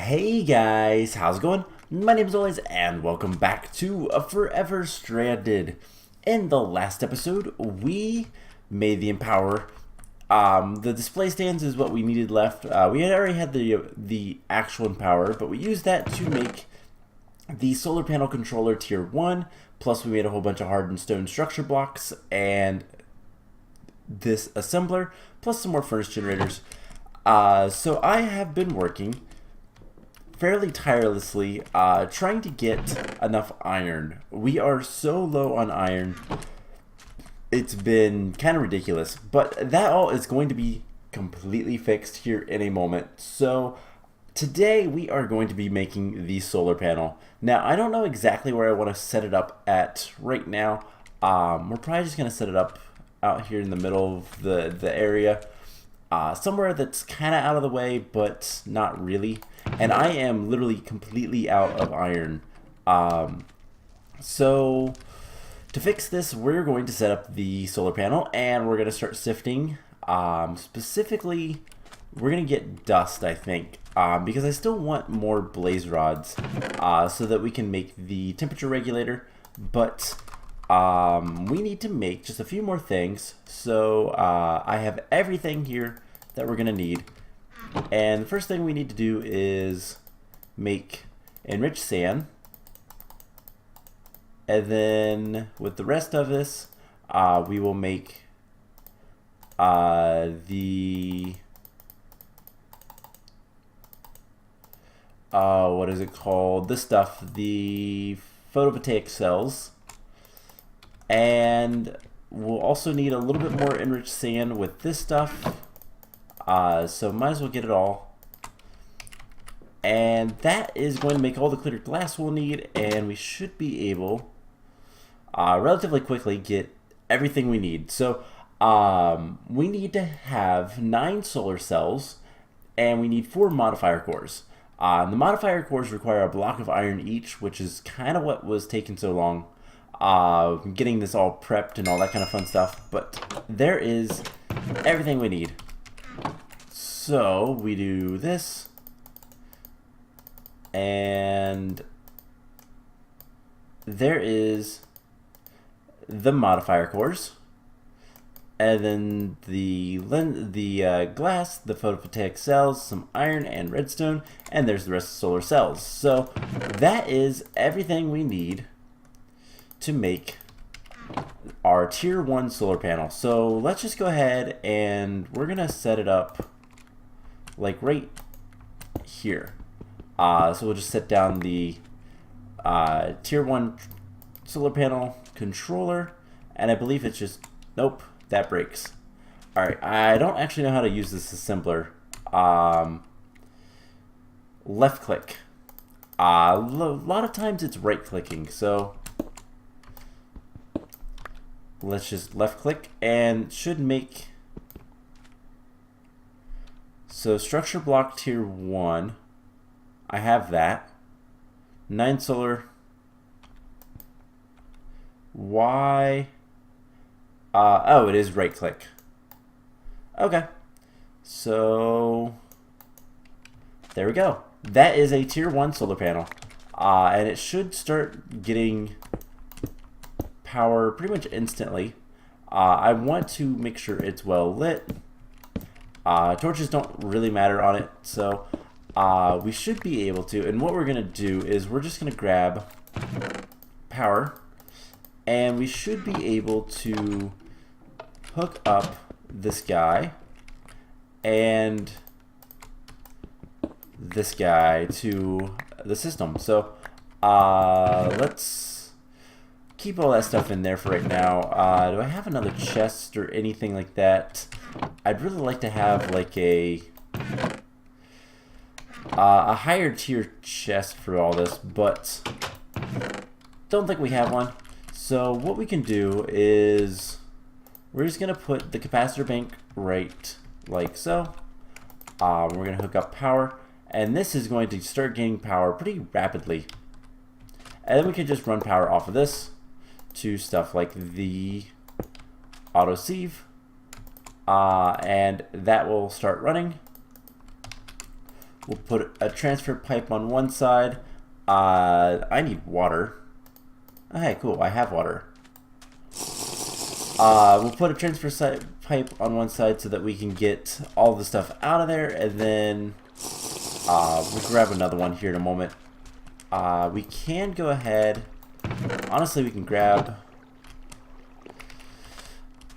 Hey guys, how's it going? My name is Always, and welcome back to Forever Stranded. In the last episode, we made the Empower. The display stands is what we needed left. We had already had the actual Empower, but we used that to make the solar panel controller tier 1, plus we made a whole bunch of hardened stone structure blocks, and this assembler, plus some more furnace generators. So I have been working fairly tirelessly trying to get enough iron. We are so low on iron, it's been kind of ridiculous, but that all is going to be completely fixed here in a moment. So today we are going to be making the solar panel. Now I don't know exactly where I want to set it up at right now. We're probably just going to set it up out here in the middle of the area, somewhere that's kind of out of the way but not really. And I am literally completely out of iron. So to fix this, we're going to set up the solar panel and we're going to start sifting. Specifically, we're going to get dust, I think, because I still want more blaze rods so that we can make the temperature regulator. But we need to make just a few more things. So I have everything here that we're going to need. And the first thing we need to do is make enriched sand. And then with the rest of this, we will make what is it called? This stuff, the photovoltaic cells. And we'll also need a little bit more enriched sand with this stuff. So might as well get it all. And that is going to make all the clear glass we'll need, and we should be able relatively quickly get everything we need. So we need to have 9 solar cells, and we need 4 modifier cores. The modifier cores require a block of iron each, which is kind of what was taking so long, getting this all prepped and all that kind of fun stuff. But there is everything we need. So we do this, and there is the modifier cores, and then the glass, the photovoltaic cells, some iron and redstone, and there's the rest of the solar cells. So that is everything we need to make our tier 1 solar panel. So let's just go ahead and we're gonna set it up like right here. So we'll just set down the tier 1 solar panel controller, and I believe it's just, nope, that breaks. Alright, I don't actually know how to use this assembler. Left click. A lot of times it's right clicking, so let's just left click and should make. So structure block tier 1, I have that. 9 solar. Why? Oh, it is right click. Okay. So there we go. That is a tier 1 solar panel. And it should start getting power pretty much instantly. I want to make sure it's well lit. Torches don't really matter on it, so we should be able to. And what we're going to do is we're just going to grab power, and we should be able to hook up this guy and this guy to the system. So let's keep all that stuff in there for right now. Do I have another chest or anything like that? I'd really like to have like a higher tier chest for all this, but don't think we have one. So what we can do is we're just gonna put the capacitor bank right like so. We're gonna hook up power, and this is going to start gaining power pretty rapidly. And then we can just run power off of this to stuff like the auto sieve. And that will start running. We'll put a transfer pipe on one side. I need water. Oh, hey, cool, I have water. We'll put a transfer pipe on one side so that we can get all the stuff out of there, and then we'll grab another one here in a moment. We can go ahead. Honestly, we can grab.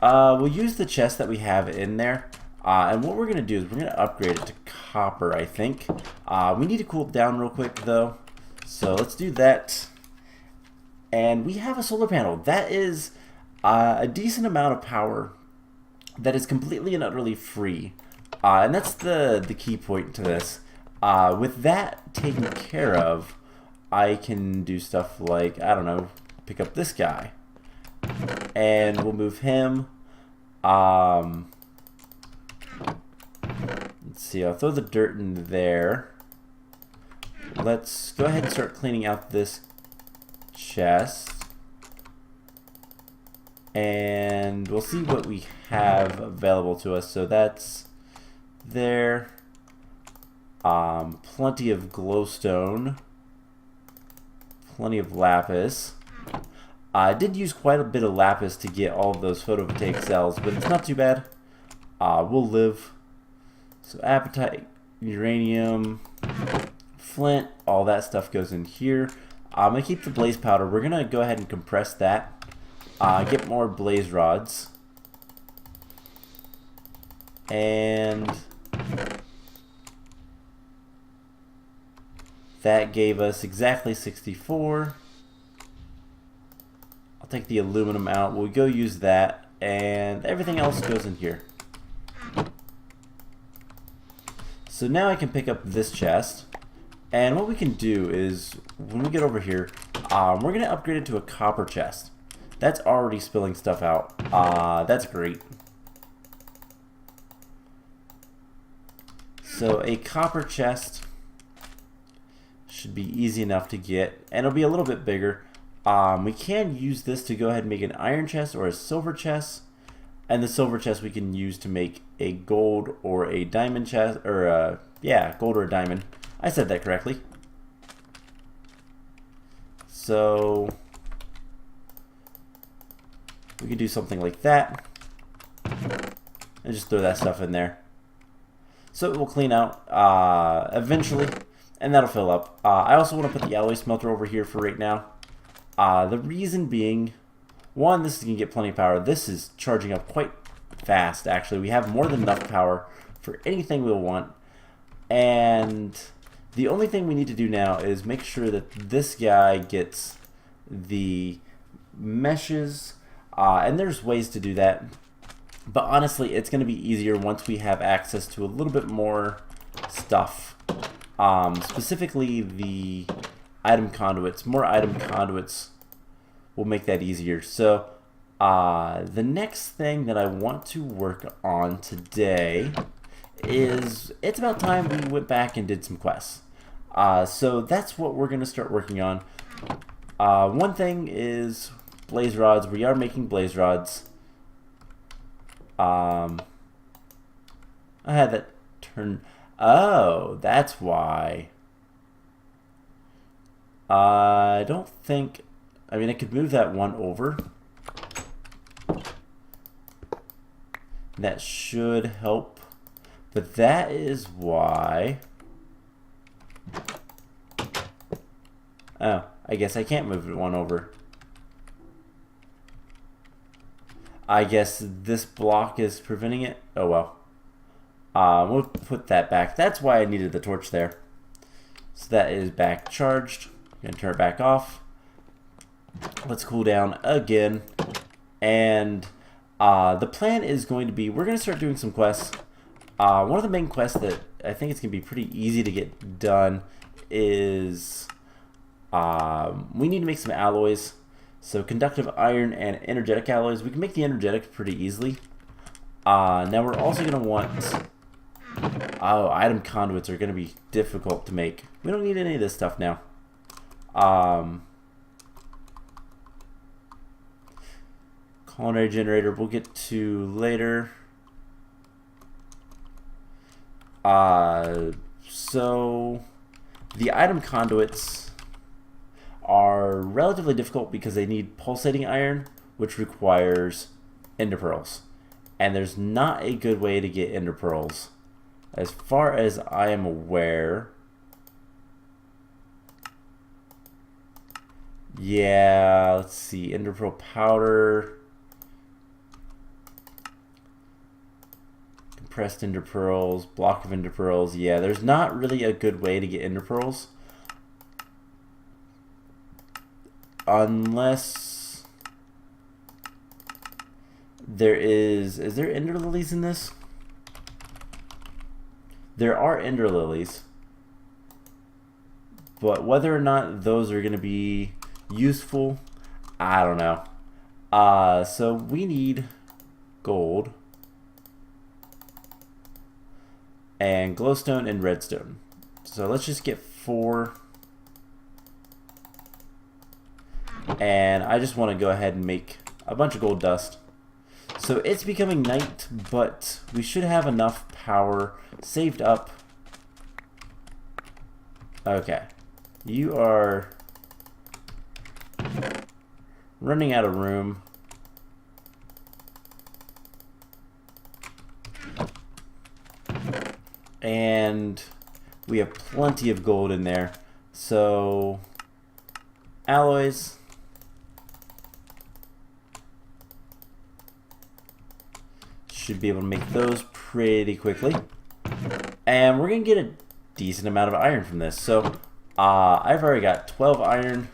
We'll use the chest that we have in there, and what we're gonna do is we're gonna upgrade it to copper. I think we need to cool it down real quick though, so let's do that. And we have a solar panel that is a decent amount of power that is completely and utterly free, and that's the key point to this. With that taken care of, I can do stuff like, I don't know, pick up this guy, and we'll move him. Let's see, I'll throw the dirt in there. Let's go ahead and start cleaning out this chest. And we'll see what we have available to us. So that's there. Plenty of glowstone. Plenty of lapis. I did use quite a bit of lapis to get all of those photovoltaic cells, but it's not too bad. We'll live. So apatite, uranium, flint, all that stuff goes in here. I'm going to keep the blaze powder. We're going to go ahead and compress that. Get more blaze rods. And that gave us exactly 64. I'll take the aluminum out. We'll go use that. And everything else goes in here. So now I can pick up this chest. And what we can do is, when we get over here, we're going to upgrade it to a copper chest. That's already spilling stuff out. That's great. So a copper chest should be easy enough to get, and it'll be a little bit bigger. We can use this to go ahead and make an iron chest or a silver chest, and the silver chest we can use to make a gold or a diamond chest, or yeah, gold or a diamond. I said that correctly. So we could do something like that and just throw that stuff in there. So it will clean out eventually, and that'll fill up. I also want to put the alloy smelter over here for right now. The reason being, one, this is going to get plenty of power. This is charging up quite fast, actually. We have more than enough power for anything we'll want. And the only thing we need to do now is make sure that this guy gets the meshes. And there's ways to do that. But honestly, it's going to be easier once we have access to a little bit more stuff. Specifically the item conduits. More item conduits will make that easier. So the next thing that I want to work on today is, it's about time we went back and did some quests. So that's what we're going to start working on. One thing is blaze rods. We are making blaze rods. I had that turn. Oh, that's why. I don't think. I mean, I could move that one over. That should help. But that is why. Oh, I guess I can't move one over. I guess this block is preventing it. Oh well. We'll put that back. That's why I needed the torch there. So that is back charged. I'm gonna turn it back off. Let's cool down again. And the plan is going to be, we're gonna start doing some quests. One of the main quests that I think it's gonna be pretty easy to get done is we need to make some alloys. So conductive iron and energetic alloys. We can make the energetic pretty easily. Now we're also going to want... Oh, item conduits are going to be difficult to make. We don't need any of this stuff now. Culinary generator we'll get to later. So the item conduits are relatively difficult because they need pulsating iron, which requires ender pearls. And there's not a good way to get ender pearls, as far as I am aware. Yeah, let's see, ender pearl powder, compressed ender pearls, block of ender pearls. Yeah, there's not really a good way to get ender pearls, unless there is there ender lilies in this? There are ender lilies, but whether or not those are going to be useful, I don't know. So we need gold and glowstone and redstone. So let's just get 4. And I just want to go ahead and make a bunch of gold dust. So it's becoming night, but we should have enough power saved up. Okay. You are running out of room. And we have plenty of gold in there. So alloys. Should be able to make those pretty quickly. And we're going to get a decent amount of iron from this. So I've already got 12 iron.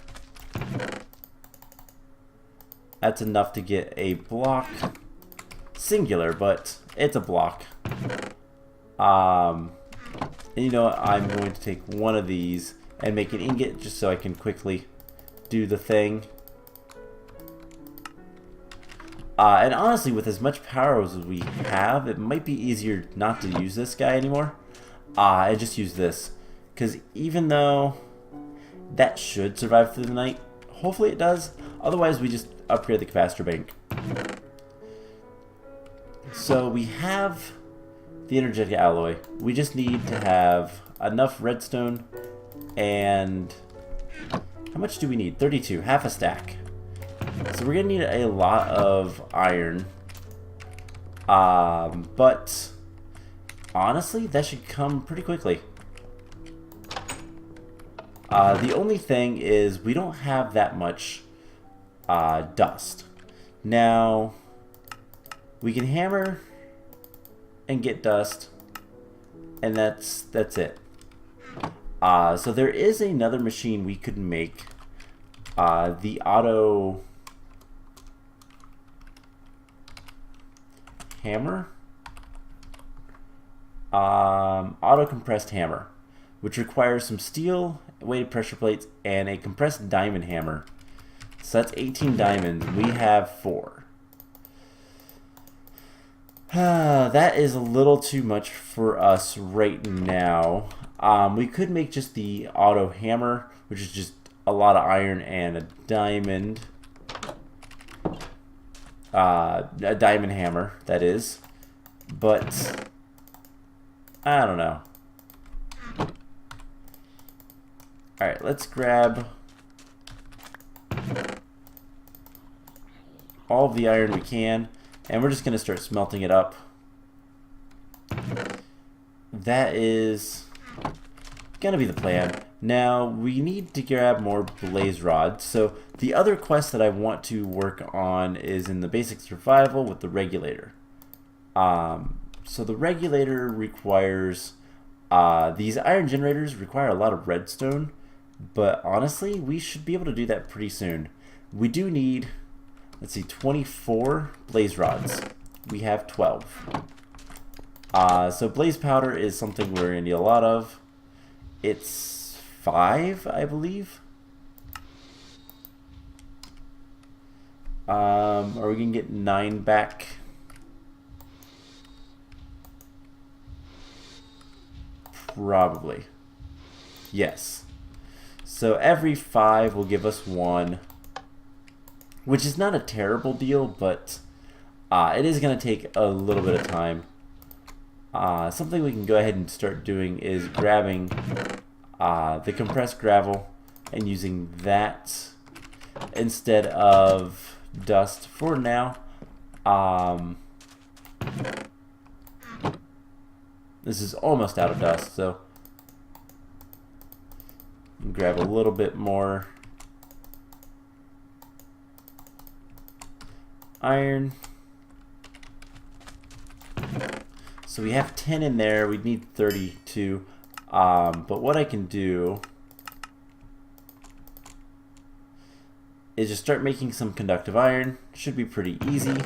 That's enough to get a block. Singular, but it's a block. And you know what? I'm going to take one of these and make an ingot just so I can quickly do the thing. And honestly, with as much power as we have, it might be easier not to use this guy anymore. And just use this. Because even though that should survive through the night, hopefully it does. Otherwise, we just upgrade the capacitor bank. So we have the energetic alloy. We just need to have enough redstone. And how much do we need? 32, half a stack. So we're going to need a lot of iron. But honestly, that should come pretty quickly. The only thing is we don't have that much dust. Now, we can hammer and get dust, and that's it. So there is another machine we could make. The auto hammer, auto compressed hammer, which requires some steel, weighted pressure plates, and a compressed diamond hammer. So that's 18 diamonds. We have 4. That is a little too much for us right now. We could make just the auto hammer, which is just a lot of iron and a diamond. A diamond hammer, that is. But I don't know. Alright, let's grab all of the iron we can, and we're just going to start smelting it up. That is going to be the plan. Now, we need to grab more blaze rods. So, the other quest that I want to work on is in the basic survival with the regulator. So, the regulator requires... these iron generators require a lot of redstone, but honestly, we should be able to do that pretty soon. We do need, let's see, 24 blaze rods. We have 12. So, blaze powder is something we're going to need a lot of. It's 5, I believe. Are we gonna get 9 back? Probably. Yes. So every 5 will give us 1, which is not a terrible deal, but it is gonna take a little bit of time. Something we can go ahead and start doing is grabbing the compressed gravel and using that instead of dust for now. This is almost out of dust, so grab a little bit more iron. So we have 10 in there. We need 32. But what I can do is just start making some conductive iron. Should be pretty easy.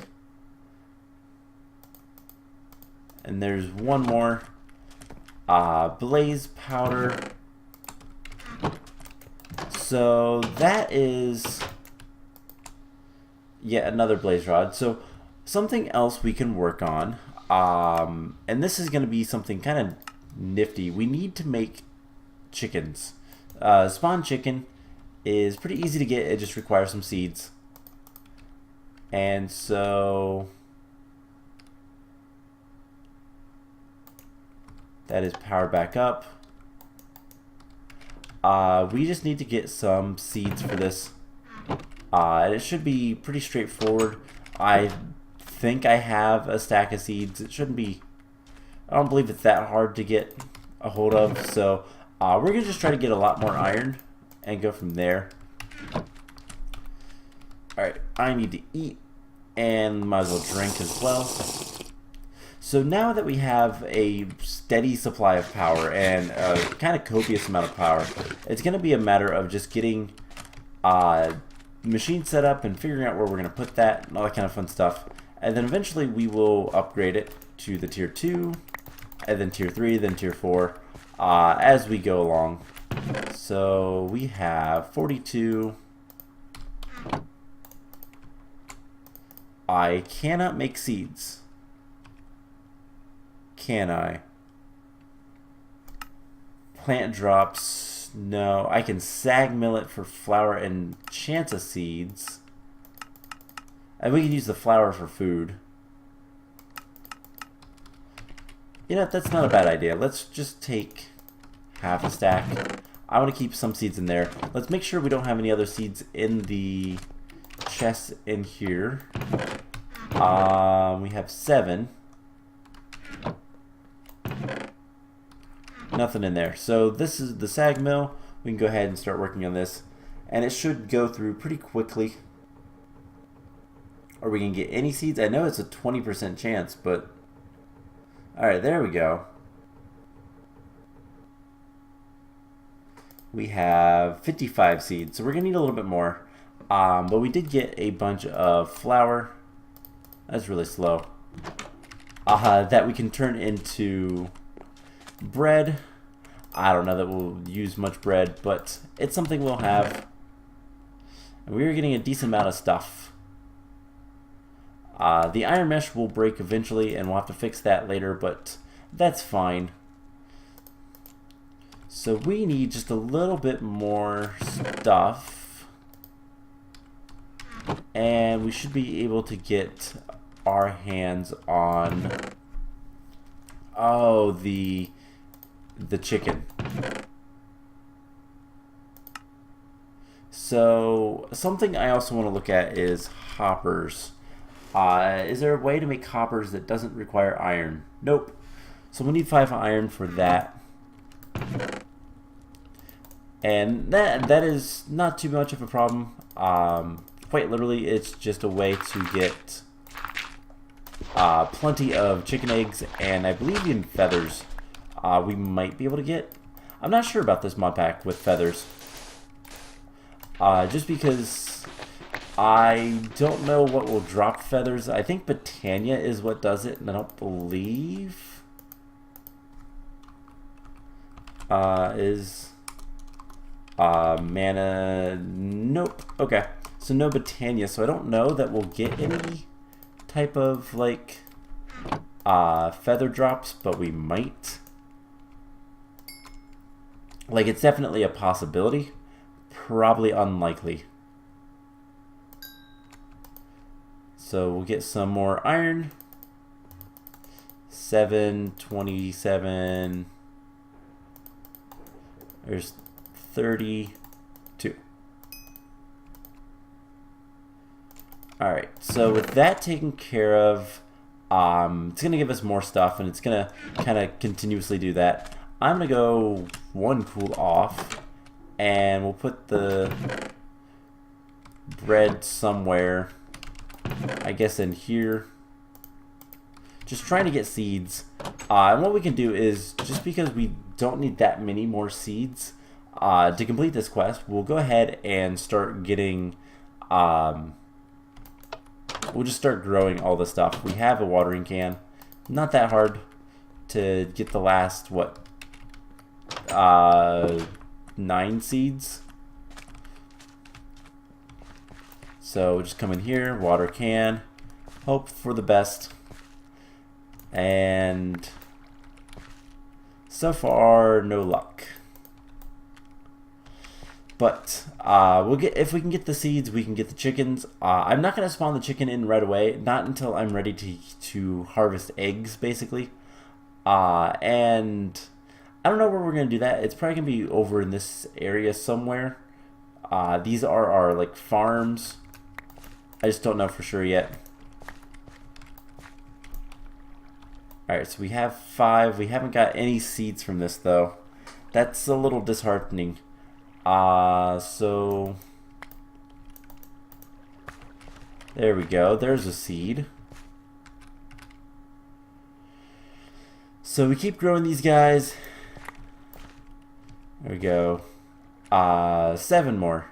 And there's one more. Blaze powder. So that is yet another blaze rod. So something else we can work on. And this is going to be something kind of nifty. We need to make chickens. Spawn chicken is pretty easy to get. It just requires some seeds. And so that is powered back up. We just need to get some seeds for this. And it should be pretty straightforward. I think I have a stack of seeds. It shouldn't be, I don't believe it's that hard to get a hold of. So we're going to just try to get a lot more iron and go from there. Alright, I need to eat and might as well drink as well. So now that we have a steady supply of power and a kind of copious amount of power, it's going to be a matter of just getting machine set up and figuring out where we're going to put that and all that kind of fun stuff. And then eventually we will upgrade it to the tier 2, and then tier 3, then tier 4 as we go along. So we have 42. I cannot make seeds. Can I? Plant drops. No. I can sag mill it for flour and chance of seeds. And we can use the flour for food. You know, that's not a bad idea. Let's just take half a stack. I want to keep some seeds in there. Let's make sure we don't have any other seeds in the chests in here. We have 7. Nothing in there. So this is the sag mill. We can go ahead and start working on this. And it should go through pretty quickly. Are we going to get any seeds? I know it's a 20% chance, but... Alright, there we go. We have 55 seeds, so we're going to need a little bit more. But we did get a bunch of flour. That's really slow. That we can turn into bread. I don't know that we'll use much bread, but it's something we'll have. And we are getting a decent amount of stuff. The iron mesh will break eventually, and we'll have to fix that later, but that's fine. So we need just a little bit more stuff. And we should be able to get our hands on... Oh, the chicken. So something I also want to look at is hoppers. Is there a way to make hoppers that doesn't require iron? Nope. So we need 5 iron for that. And that is not too much of a problem. Quite literally, it's just a way to get plenty of chicken eggs, and I believe in feathers we might be able to get. I'm not sure about this mod pack with feathers. Just because I don't know what will drop feathers. I think Britannia is what does it, and I don't believe is mana. Nope. Okay, so no Britannia, so I don't know that we'll get any type of like feather drops, but we might. Like, it's definitely a possibility, probably unlikely. So we'll get some more iron, 7, 27. There's 32. Alright, so with that taken care of, it's going to give us more stuff, and it's going to kind of continuously do that. I'm going to go 1 cool off, and we'll put the bread somewhere, I guess in here. Just trying to get seeds. And what we can do is, just because we don't need that many more seeds to complete this quest, we'll go ahead and start getting... we'll just start growing all the stuff. We have a watering can. Not that hard to get the last, what, 9 seeds. So we'll just come in here, water can, hope for the best. And so far, no luck. But we'll get, if we can get the seeds, we can get the chickens. I'm not going to spawn the chicken in right away, not until I'm ready to harvest eggs, basically. And I don't know where we're going to do that. It's probably going to be over in this area somewhere. These are our like farms. I just don't know for sure yet. Alright, so we have 5. We haven't got any seeds from this though. That's a little disheartening. So there we go. There's a seed. So we keep growing these guys. There we go. 7 more.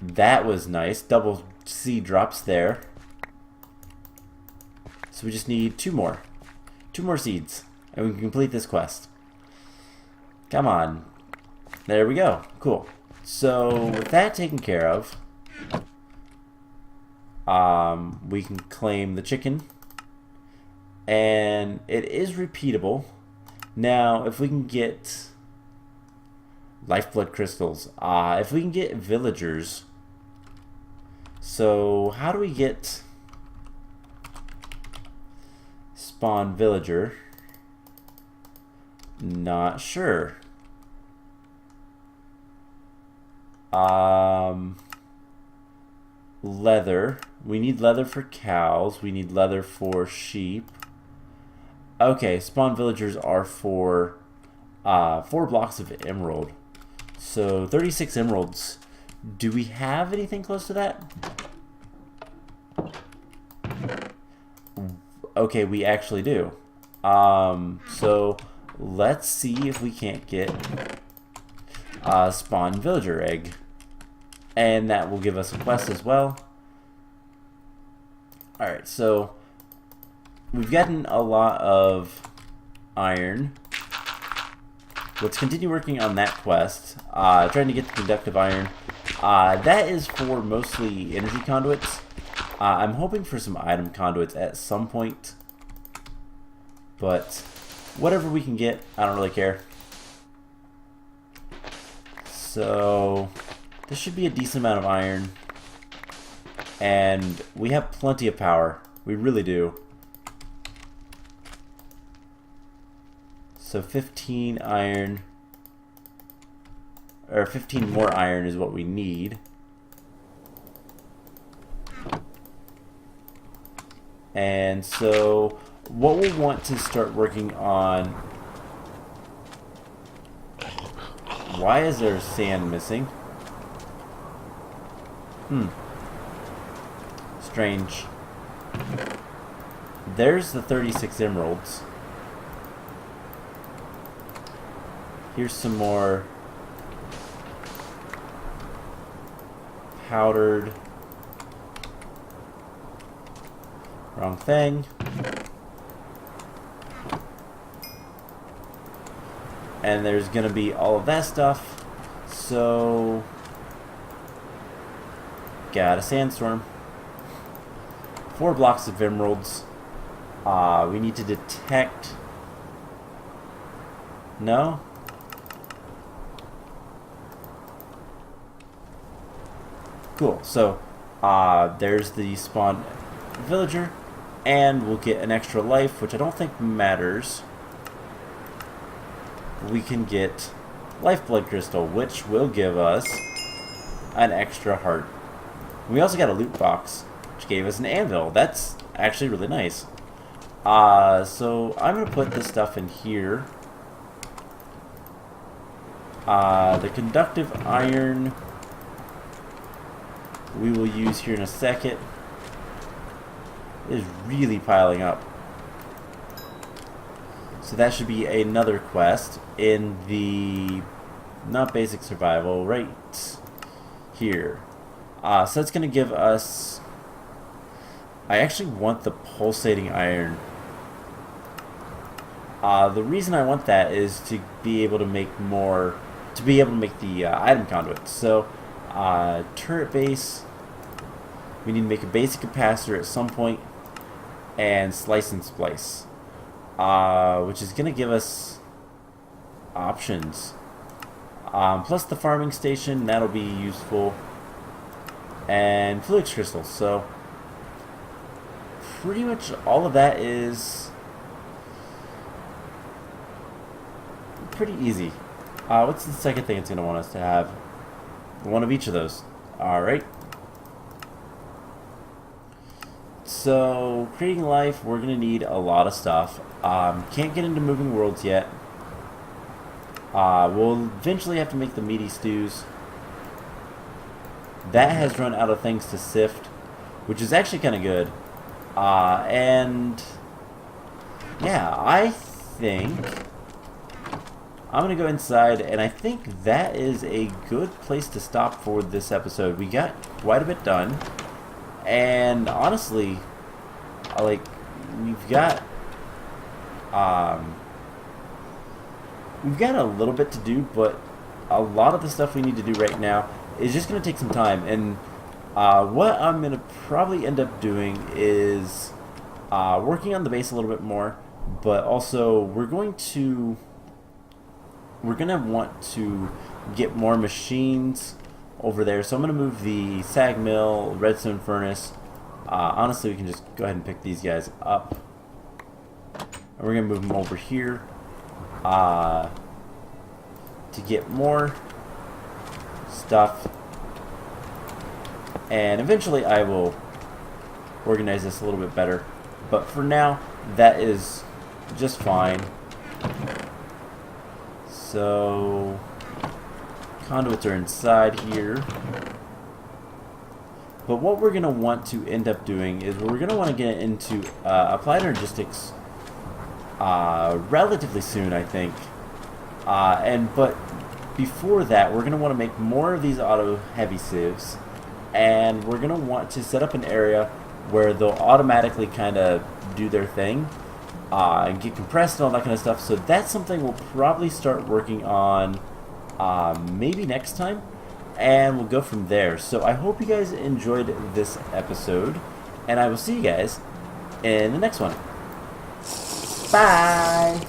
That was nice. Double seed drops there. So we just need 2 more. 2 more seeds. And we can complete this quest. Come on. There we go. Cool. So with that taken care of, we can claim the chicken. And it is repeatable. Now, if we can get lifeblood crystals, if we can get villagers. So how do we get spawn villager? Not sure. Leather. We need leather for cows. We need leather for sheep. Okay, spawn villagers are for 4 blocks of emerald. So 36 emeralds. Do we have anything close to that? Okay, we actually do. So let's see if we can't get a spawn villager egg. And that will give us a quest as well. Alright, so we've gotten a lot of iron. Let's continue working on that quest. Trying to get the conductive iron. That is for mostly energy conduits. I'm hoping for some item conduits at some point. But whatever we can get, I don't really care. So this should be a decent amount of iron. And we have plenty of power. We really do. So 15 iron, or 15 more iron is what we need. And so what we'll want to start working on... Why is there sand missing? Strange. There's the 36 emeralds. Here's some more powdered. Wrong thing. And there's gonna be all of that stuff. So got a sandstorm. 4 blocks of emeralds. We need to detect. No? Cool. So there's the spawn villager, and we'll get an extra life, which I don't think matters. We can get lifeblood crystal, which will give us an extra heart. We also got a loot box, which gave us an anvil. That's actually really nice. So I'm going to put this stuff in here. The conductive iron we will use here in a second. It is really piling up. So that should be another quest in the, not basic survival, right here. So it's going to give us, I actually want the pulsating iron. The reason I want that is to be able to make more, to be able to make the item conduit. So turret base, we need to make a basic capacitor at some point, and slice and splice, which is going to give us options. Plus the farming station, that'll be useful, and flux crystals. So pretty much all of that is pretty easy. What's the second thing it's going to want us to have? One of each of those. Alright. So, creating life, we're going to need a lot of stuff. Can't get into moving worlds yet. We'll eventually have to make the meaty stews. That has run out of things to sift, which is actually kind of good. And yeah, I think I'm going to go inside, and I think that is a good place to stop for this episode. We got quite a bit done, and honestly, we've got a little bit to do, but a lot of the stuff we need to do right now is just going to take some time. And what I'm going to probably end up doing is working on the base a little bit more, but also we're going to want to get more machines over there. So I'm going to move the sag mill, redstone furnace. Honestly, we can just go ahead and pick these guys up, and we're going to move them over here to get more stuff. And eventually I will organize this a little bit better, but for now that is just fine. So conduits are inside here, but what we're going to want to end up doing is we're going to want to get into applied logistics relatively soon, I think. But before that, we're going to want to make more of these auto heavy sieves, and we're going to want to set up an area where they'll automatically kind of do their thing and get compressed and all that kind of stuff. So that's something we'll probably start working on maybe next time, and we'll go from there. So I hope you guys enjoyed this episode, and I will see you guys in the next one. Bye!